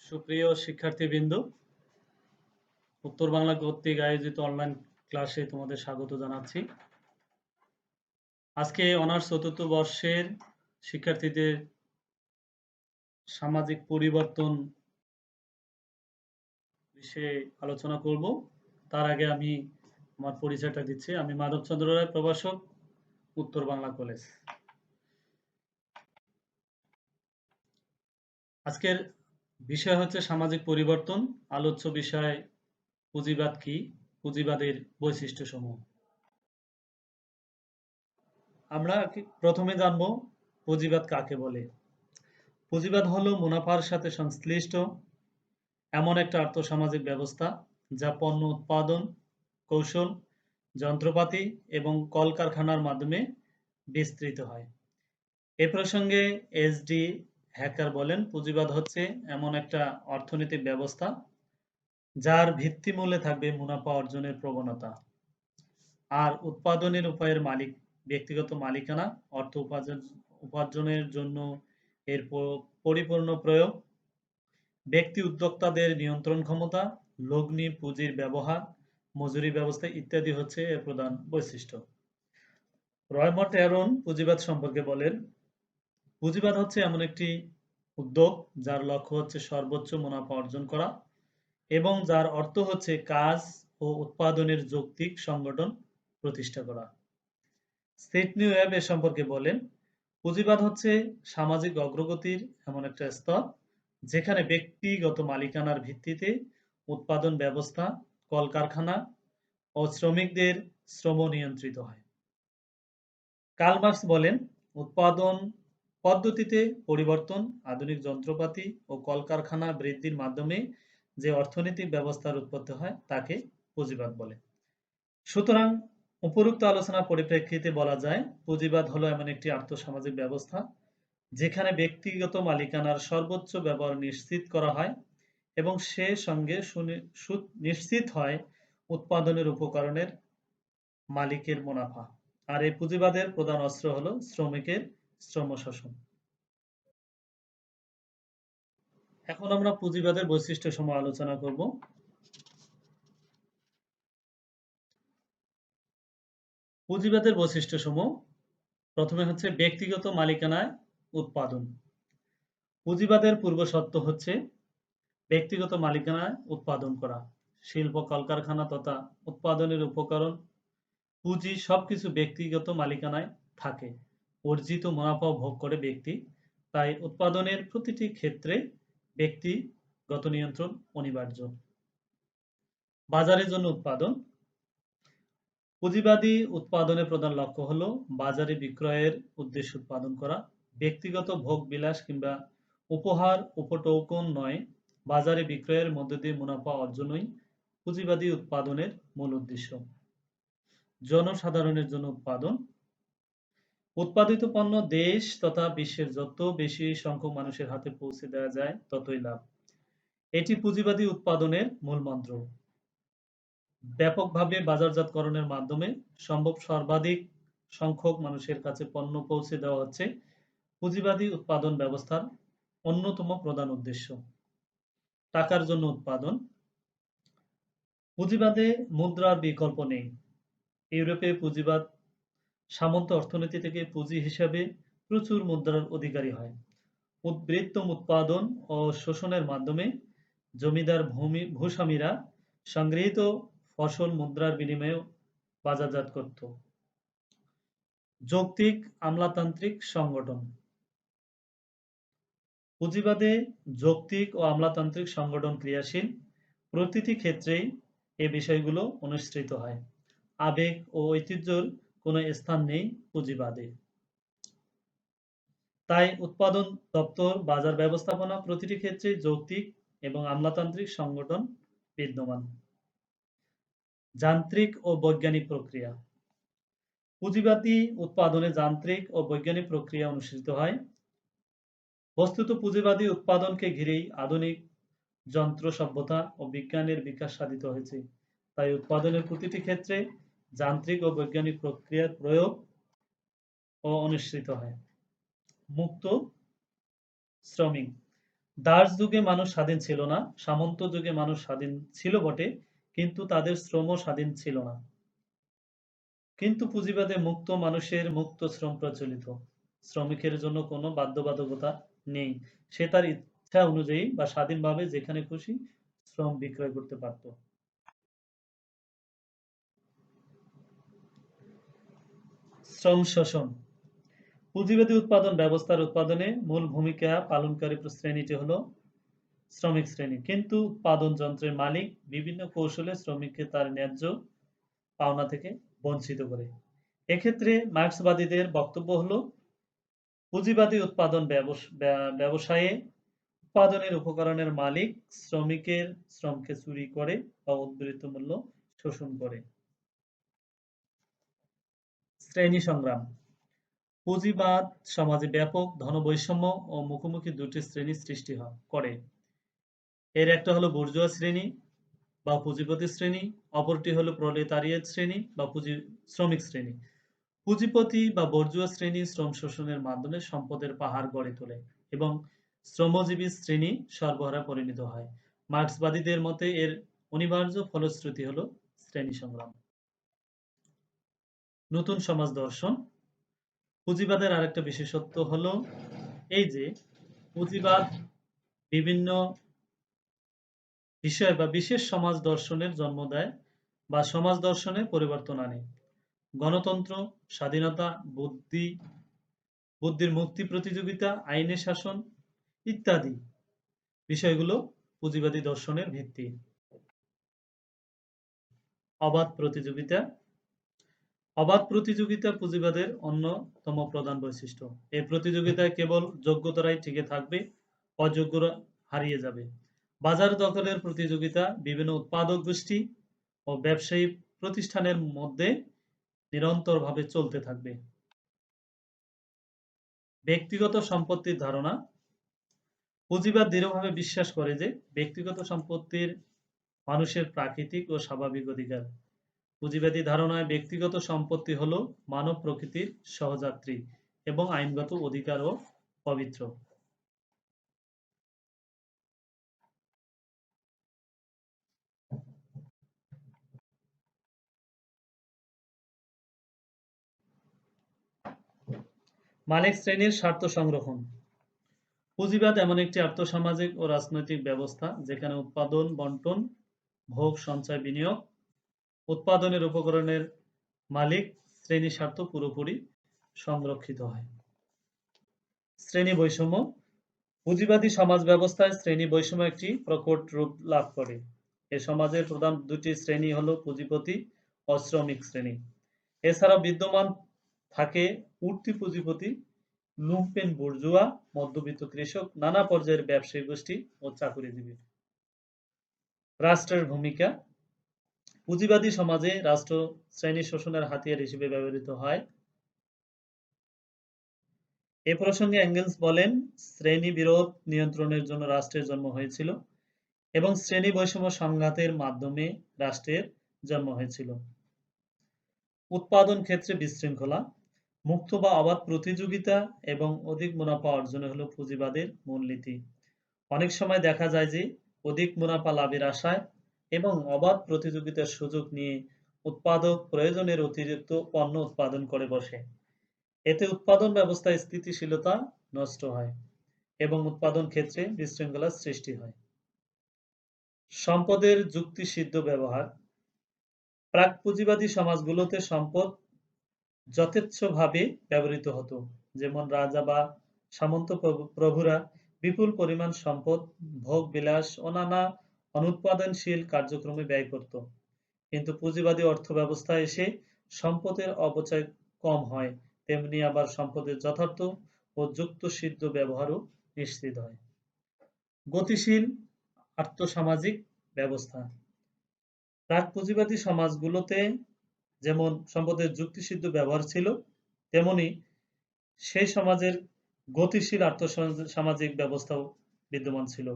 সুপ্রিয় শিক্ষার্থীবৃন্দ, উত্তর বাংলা কর্তৃক আয়োজিত অনলাইন ক্লাসে তোমাদের স্বাগত জানাচ্ছি। আজকে অনার্স চতুর্থ বর্ষের শিক্ষার্থীদের সামাজিক পরিবর্তন বিষয়ে আলোচনা করব। তার আগে আমি আমার পরিচয়টা দিচ্ছি। আমি মাধবচন্দ্র রায়, প্রভাষক, উত্তর বাংলা কলেজ। আজকের বিষয় হচ্ছে সামাজিক পরিবর্তন। আলোচ্য বিষয় পুঁজিবাদ কি, পুঁজিবাদের বৈশিষ্ট্যসমূহ। আমরা প্রথমে জানব পুঁজিবাদ কাকে বলে। পুঁজিবাদ হলো মুনাফার সাথে সংশ্লিষ্ট এমন একটা আর্থসামাজিক ব্যবস্থা যা পণ্য উৎপাদন, কৌশল, যন্ত্রপাতি এবং কলকারখানার মাধ্যমে বিস্তৃত হয়। এ প্রসঙ্গে এস.ডি. হ্যাকার বলেন, পুঁজিবাদ হচ্ছে এমন একটা অর্থনৈতিক ব্যবস্থা যার ভিত্তিমূলে থাকবে মুনাফা অর্জনের প্রবণতা, আর উৎপাদনের উপায়ের মালিক ব্যক্তিগত মালিকানা, অর্থ উপার্জনের জন্য এর পরিপূর্ণ প্রয়োগ, ব্যক্তি উদ্যোক্তাদের নিয়ন্ত্রণ ক্ষমতা, লগ্নি পুঁজির ব্যবহার, মজুরি ব্যবস্থা ইত্যাদি হচ্ছে এর প্রধান বৈশিষ্ট্য। রয়মট অ্যারন পুঁজিবাদ সম্পর্কে বলেন, পুঁজিবাদ হচ্ছে এমন একটি উদ্যোগ যার লক্ষ্য হচ্ছে সর্বোচ্চ মুনাফা অর্জন করা এবং যার অর্থ হচ্ছে কাজ ও উৎপাদনের যৌক্তিক সংগঠন প্রতিষ্ঠা করা। সিডনি ওয়েব এ সম্পর্কে বলেন, পুঁজিবাদ হচ্ছে সামাজিক অগ্রগতির এমন একটা স্তর যেখানে ব্যক্তিগত মালিকানার ভিত্তিতে উৎপাদন ব্যবস্থা, কলকারখানা ও শ্রমিকদের শ্রম নিয়ন্ত্রিত হয়। কার্ল মার্কস বলেন, উৎপাদন পদ্ধতিতে পরিবর্তন, আধুনিক যন্ত্রপাতি ও কলকারখানা বৃদ্ধির মাধ্যমে যে অর্থনৈতিক ব্যবস্থার উৎপত্তি হয় তাকে পুঁজিবাদ বলে। সুতরাং উপরোক্ত আলোচনার পরিপ্রেক্ষিতে বলা যায়, পুঁজিবাদ হলো এমন একটি আর্থসামাজিক ব্যবস্থা যেখানে ব্যক্তিগত মালিকানার সর্বোচ্চ ব্যবহার নিশ্চিত করা হয় এবং সে সঙ্গে নিশ্চিত হয় উৎপাদনের উপকরণের মালিকের মুনাফা। আর এই পুঁজিবাদের প্রধান অস্ত্র হলো শ্রমিকের শ্রম শোষণ। এখন আমরা পুঁজিবাদের বৈশিষ্ট্য সমূহ আলোচনা করব। পুঁজিবাদের বৈশিষ্ট্য সমূহ, প্রথমে হচ্ছে ব্যক্তিগত মালিকানায় উৎপাদন। পুঁজিবাদের পূর্ব শর্ত হচ্ছে ব্যক্তিগত মালিকানায় উৎপাদন করা। শিল্প, কলকারখানা তথা উৎপাদনের উপকরণ, পুঁজি সবকিছু ব্যক্তিগত মালিকানায় থাকে। অর্জিত মুনাফা ভোগ করে ব্যক্তি, তাই উৎপাদনের প্রতিটি ক্ষেত্রে ব্যক্তিগত নিয়ন্ত্রণ অনিবার্য। বাজারের জন্য উৎপাদন। পুঁজিবাদী উৎপাদনের প্রধান লক্ষ্য হলো বাজারে বিক্রয়ের উদ্দেশ্যে উৎপাদন করা। ব্যক্তিগত ভোগ বিলাস কিংবা উপহার উপটৌকন নয়, বাজারে বিক্রয়ের মধ্য দিয়ে মুনাফা অর্জনই পুঁজিবাদী উৎপাদনের মূল উদ্দেশ্য। জনসাধারণের জন্য উৎপাদন। উৎপাদিত পণ্য দেশ তথা বিশ্বের যত বেশি সংখ্যক মানুষের হাতে পৌঁছে দেওয়া যায় ততই লাভ। এটি পুঁজিবাদী উৎপাদনের মূল মন্ত্র। ব্যাপকভাবে বাজারজাতকরণের মাধ্যমে সম্ভব সর্বাধিক সংখ্যক মানুষের কাছে পণ্য পৌঁছে দেওয়া হচ্ছে পুঁজিবাদী উৎপাদন ব্যবস্থার অন্যতম প্রধান উদ্দেশ্য। টাকার জন্য উৎপাদন। পুঁজিবাদে মুদ্রার বিকল্প নেই। ইউরোপে পুঁজিবাদ সামন্ত অর্থনীতি থেকে পুঁজি হিসাবে প্রচুর মুদ্রার অধিকারী হয়। উদ্বৃত্ত উৎপাদন ও শোষণের মাধ্যমে জমিদার ভূস্বামীরা সংগৃহীত ফসল মুদ্রার বিনিময়ে বাজারজাত করত। যৌক্তিক আমলাতান্ত্রিক সংগঠন। পুঁজিবাদে যৌক্তিক ও আমলাতান্ত্রিক সংগঠন ক্রিয়াশীল। প্রতিটি ক্ষেত্রেই এ বিষয়গুলো অনুসৃত হয়। আবেগ ও ঐতিহ্যের কোনো স্থান নেই পুঁজিবাদে। তাই উৎপাদন দপ্তর, বাজার ব্যবস্থাপনা প্রতিটি ক্ষেত্রে যৌক্তিক এবং আমলাতান্ত্রিক সংগঠন বিদ্যমান। যান্ত্রিক ও বৈজ্ঞানিক প্রক্রিয়া। পুঁজিবাদী উৎপাদনে যান্ত্রিক ও বৈজ্ঞানিক প্রক্রিয়া অনুসৃত হয়। বস্তুত পুঁজিবাদী উৎপাদনকে ঘিরেই আধুনিক যন্ত্র সভ্যতা ও বিজ্ঞানের বিকাশ সাধিত হয়েছে। তাই উৎপাদনের প্রতিটি ক্ষেত্রে যান্ত্রিক ও বৈজ্ঞানিক প্রক্রিয়ার প্রয়োগ ও অনুসৃত হয়। মুক্ত শ্রমিক। দাস যুগে মানুষ স্বাধীন ছিল না, সামন্ত যুগে মানুষ স্বাধীন ছিল বটে, কিন্তু তাদের শ্রমও স্বাধীন ছিল না। কিন্তু পুঁজিবাদে মুক্ত মানুষের মুক্ত শ্রম প্রচলিত। শ্রমিকের জন্য কোনো বাধ্যবাধকতা নেই। সে তার ইচ্ছা অনুযায়ী বা স্বাধীনভাবে যেখানে খুশি শ্রম বিক্রয় করতে পারত। শ্রম শোষণ। পুঁজিবাদী উৎপাদন ব্যবস্থার উৎপাদনে মূল ভূমিকা পালনকারী শ্রেণীটি হলো শ্রমিক শ্রেণী। কিন্তু উৎপাদন যন্ত্রের মালিক বিভিন্ন কৌশলে শ্রমিককে তার ন্যায্য পাওনা থেকে বঞ্চিত করে। এক্ষেত্রে মার্ক্সবাদীদের বক্তব্য হলো পুঁজিবাদী উৎপাদন ব্যবসায়ে উৎপাদনের উপকরণের মালিক শ্রমিকের শ্রমকে চুরি করে বা উদ্বৃত্ত মূল্য শোষণ করে। শ্রেণী সংগ্রাম। পুঁজিবাদ সমাজে ব্যাপক ধনবৈষম্য ও মুখোমুখি দুটি শ্রেণীর সৃষ্টি করে। এর একটা হলো বুর্জোয়া শ্রেণী বা পুঁজিপতি শ্রেণী, অপরটি হলো প্রলেতারিয়েত শ্রেণী বা শ্রমিক শ্রেণী। পুঁজিপতি বা বুর্জোয়া শ্রেণী শ্রম শোষণের মাধ্যমে সম্পদের পাহাড় গড়ে তোলে এবং শ্রমজীবী শ্রেণী সর্বহারায় পরিণত হয়। মার্ক্সবাদীদের মতে এর অনিবার্য ফলশ্রুতি হলো শ্রেণী সংগ্রাম। নতুন সমাজ দর্শন। পুঁজিবাদের আরেকটা বিশেষত্ব হলো এই যে পুঁজিবাদ বিভিন্ন বিষয় বা বিশেষ সমাজ দর্শনের জন্ম দেয় বা সমাজ দর্শনে পরিবর্তন আনে। গণতন্ত্র, স্বাধীনতা, বুদ্ধির মুক্তি, প্রতিযোগিতা, আইনের শাসন ইত্যাদি বিষয়গুলো পুঁজিবাদী দর্শনের ভিত্তি। অবাধ প্রতিযোগিতা। অবাধ প্রতিযোগিতা পুঁজিবাদের অন্যতম প্রধান বৈশিষ্ট্য। এই প্রতিযোগিতায় কেবল যোগ্যতারাই টিকে থাকবে, অযোগ্যরা হারিয়ে যাবে। বাজার দখলের প্রতিযোগিতা বিভিন্ন উৎপাদক গোষ্ঠী ও ব্যবসায়ী প্রতিষ্ঠানের মধ্যে নিরন্তরভাবে চলতে থাকবে। ব্যক্তিগত সম্পত্তির ধারণা। পুঁজিবাদ দৃঢ়ভাবে বিশ্বাস করে যে ব্যক্তিগত সম্পত্তির মানুষের প্রাকৃতিক ও স্বাভাবিক অধিকার। পুঁজিবাদী ধারণায় ব্যক্তিগত সম্পত্তি হল মানব প্রকৃতির সহযাত্রী এবং আইনগত অধিকারও পবিত্র। মালিক শ্রেণীর স্বার্থ সংরক্ষণ। পুঁজিবাদ এমন একটি আর্থসামাজিক ও রাজনৈতিক ব্যবস্থা যেখানে উৎপাদন, বণ্টন, ভোগ, সঞ্চয়, বিনিয়োগ, উৎপাদনের উপকরণের মালিক শ্রেণী স্বার্থ পুরোপুরি সংরক্ষিত হয়। শ্রেণী বৈষম্য। পুঁজিবাদী সমাজ ব্যবস্থায় শ্রেণী বৈষম্য একটি প্রকট রূপ লাভ করে। এ সমাজের প্রধান দুটি শ্রেণী হলো পুঁজিপতি ও শ্রমিক শ্রেণী। এছাড়া বিদ্যমান থাকে উঠতি পুঁজিপতি, লুম্পেন বুর্জোয়া, মধ্যবিত্ত কৃষক, নানা পর্যায়ের ব্যবসায়ী গোষ্ঠী ও চাকুরিজীবী। রাষ্ট্রের ভূমিকা। পুঁজিবাদী সমাজে রাষ্ট্র শ্রেণী শোষণের হাতিয়ার হিসেবে ব্যবহৃত হয়। এ প্রসঙ্গে এঙ্গেলস বলেন, শ্রেণী বিরোধ নিয়ন্ত্রণের জন্য রাষ্ট্রের জন্ম হয়েছিল এবং শ্রেণী বৈষম্য সংঘাতের মাধ্যমে রাষ্ট্রের জন্ম হয়েছিল। উৎপাদন ক্ষেত্রে বিশৃঙ্খলা, মুক্ত বা অবাধ প্রতিযোগিতা এবং অধিক মুনাফা অর্জনে হলো পুঁজিবাদের মূলনীতি। অনেক সময় দেখা যায় যে অধিক মুনাফা লাভের আশায় এবং অবাধ প্রতিযোগিতার সুযোগ নিয়ে উৎপাদক প্রয়োজনের অতিরিক্ত পণ্য উৎপাদন করে বসে। এতে উৎপাদন ব্যবস্থায় স্থিতিশীলতা নষ্ট হয় এবং উৎপাদন ক্ষেত্রে বিশৃঙ্খলার সৃষ্টি হয়। সম্পদের যুক্তিসিদ্ধ ব্যবহার। প্রাক পুঁজিবাদী সমাজগুলোতে সম্পদ যথেচ্ছভাবে ব্যবহৃত হতো, যেমন রাজা বা সামন্ত প্রভুরা বিপুল পরিমাণ সম্পদ ভোগ বিলাস ও নানা অনুৎপাদনশীল কার্যক্রমে ব্যয় করত। কিন্তু পুঁজিবাদী অর্থ ব্যবস্থায় এসে সম্পদের অপচয় কম হয়, তেমনি আবার সম্পদের যথার্থ ও যুক্তিসিদ্ধ ব্যবহারও নিশ্চিত হয়। গতিশীল আর্থসামাজিক ব্যবস্থা। প্রাক পুঁজিবাদী সমাজগুলোতে যেমন সম্পদের যুক্তিসিদ্ধ ব্যবহার ছিল, তেমনি সেই সমাজের গতিশীল আর্থসামাজিক ব্যবস্থাও বিদ্যমান ছিল।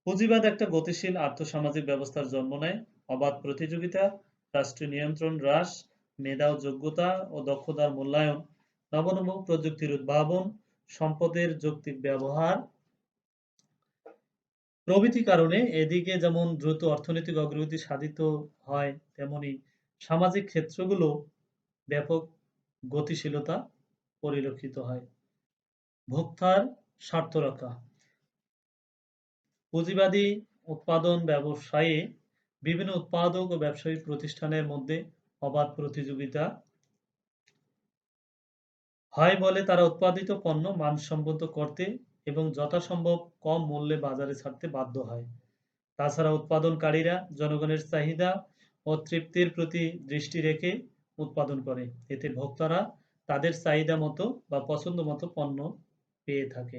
পুঁজিবাদ একটা গতিশীল আর্থসামাজিক ব্যবস্থার জন্ম নেয়। অবাধ প্রতিযোগিতা, রাষ্ট্রীয় নিয়ন্ত্রণ হ্রাস, মেধা ও যোগ্যতা ও দক্ষতার মূল্যায়ন, নবনব প্রযুক্তির উদ্ভাবন, সম্পদের যৌক্তিক ব্যবহার, প্রভৃতি কারণে এদিকে যেমন দ্রুত অর্থনৈতিক অগ্রগতি সাধিত হয়, তেমনি সামাজিক ক্ষেত্রগুলো ব্যাপক গতিশীলতা পরিলক্ষিত হয়। ভোক্তার স্বার্থ রক্ষা। পুঁজিবাদী উৎপাদন ব্যবসায়ে বিভিন্ন উৎপাদক ও ব্যবসায়ী প্রতিষ্ঠানের মধ্যে অবাধ প্রতিযোগিতা হয় বলে তারা উৎপাদিত পণ্য মানসম্মত করতে এবং যথাসম্ভব কম মূল্যে বাজারে ছাড়তে বাধ্য হয়। তাছাড়া উৎপাদনকারীরা জনগণের চাহিদা ও তৃপ্তির প্রতি দৃষ্টি রেখে উৎপাদন করে। এতে ভোক্তারা তাদের চাহিদা মতো বা পছন্দ মতো পণ্য পেয়ে থাকে।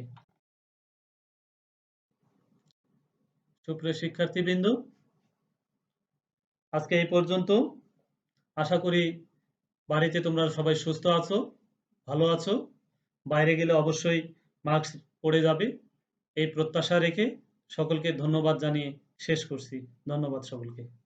সুপ্রিয় শিক্ষার্থীবৃন্দ, আজকে এই পর্যন্ত। আশা করি বাড়িতে তোমরা সবাই সুস্থ আছো, ভালো আছো। বাইরে গেলে অবশ্যই মাস্ক পরে যাবে। এই প্রত্যাশা রেখে সকলকে ধন্যবাদ জানিয়ে শেষ করছি। ধন্যবাদ সকলকে।